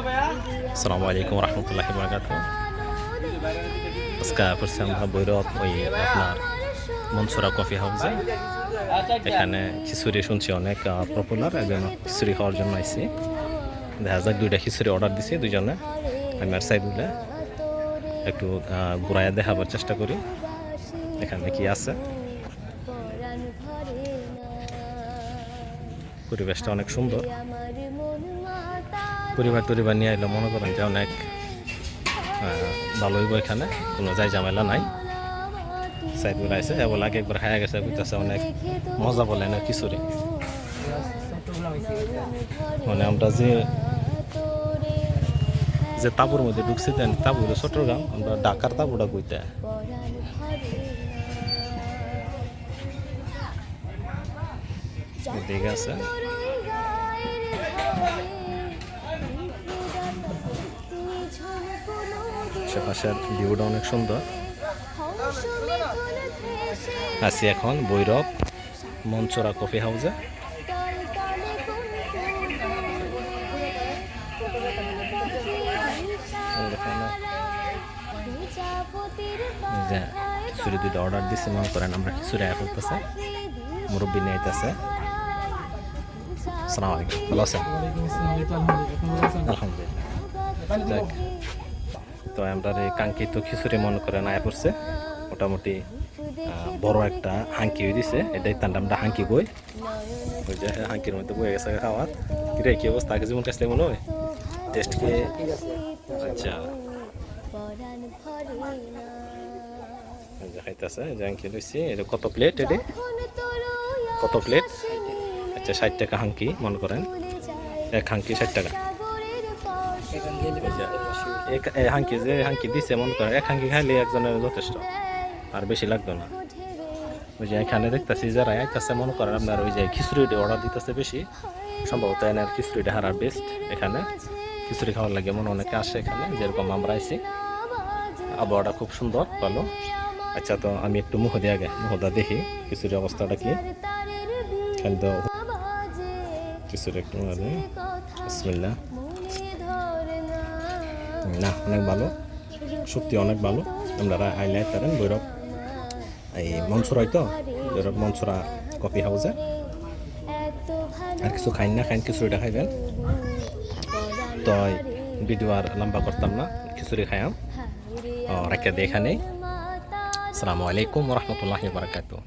আসসালামু আলাইকুম রহমতুল্লাহি বারাকাতুহু। আজকে করছি আমরা ভৈরব ওই আপনার মনসুরা কফি হাউসে। এখানে খিচুড়ি শুনছি অনেক পপুলার, একজন খিচুড়ি খাওয়ার জন্য আইসি। দেখা যাক, দুইটা খিচুড়ি অর্ডার দিছি দুজনে। আমি আর সাইদুল্লাহ একটু ঘুরাইয়া দেখাবার চেষ্টা করি এখানে কি আছে। পরিবেশটা অনেক সুন্দর, পরিবার নিয়ে এলে মনে করেন যে অনেক ভালো হইব। এখানে কোনো যাই ঝামেলা নাই। সাইদুল আইসে বলে আগে একবার খাইয়া গেছে, বুঝতেছে অনেক মজা বলে না খিচুড়ি। মানে আমরা যে তাবুর মধ্যে ঢুকছি, দেন তাবু চট্টগ্রাম, আমরা ঢাকার তাবুটা কইতে দিকে আছে। আশেপাশের ভিউটা অনেক সুন্দর। আছি এখন ভৈরব মনসুরা কফি হাউসে। খিচুড়ি দুইটা অর্ডার দিচ্ছি, মনে করেন আমরা খিচুড়ি আয়া করতেছে, মুরব্বী নিয়ে আইতেছে। আসসালামু আলাইকুম, ভালো আছেন? আলহামদুলিল্লাহ। তো আমরা এই কাঙ্ক্ষিত খিচুড়ি মনে করেন আয়া পড়ছে। মোটামুটি বড় একটা হাঙ্কি হয়ে দিছে, এটাই তার আমরা হাঙ্কি বই। ওই যে হাঙ্কির মধ্যে বয়ে গেছে খাওয়ার। কিরে, কি অবস্থা? আগে যেমন কাছে মনে হয় টেস্ট খেয়ে? আচ্ছা, খাইতেছে হাঙ্কি লইছি। এটা কত প্লেট? এটি কত প্লেট? আচ্ছা, 60 টাকা হাঙ্কি মনে করেন। এক হাঙ্কি 60 টাকা। হাঙ্কি যে হাঙ্কি দিছে মনে করেন, এক হাঙ্কি খাইলে একজনের যথেষ্ট, আর বেশি লাগতো না। ওই যে এখানে দেখতেছি যারা আইতেছে মনে করেন আপনার ওই যে খিচুড়িটা অর্ডার দিতেছে বেশি, সম্ভবত এনার খিচুড়িটা হারার বেস্ট। এখানে খিচুড়ি খাওয়ার লাগে মনে অনেকে আসে এখানে, যেরকম আমরা আইছি। আবহাওয়াটা খুব সুন্দর, ভালো। আচ্ছা, তো আমি একটু মুহদা দেখি খিচুড়ির অবস্থাটা কি। খাদ্য খিচুড়ি একটু বিসমিল্লাহ। না, অনেক ভালো, সত্যি অনেক ভালো। আপনারা আইলে পারেন ভৈরব এই মনসুরাই, তো ভৈরব মনসুরা কফি হাউসে। আর কিছু খাইন না, খাইন খিচুড়িটা খাইবেন। তো ভিডিও আর লম্বা করতাম না, খিচুড়ি খাইয়াম রেখে দিয়ে এখানেই। আসসালামু আলাইকুম রহমতুল্লাহি বারাকাতুহু।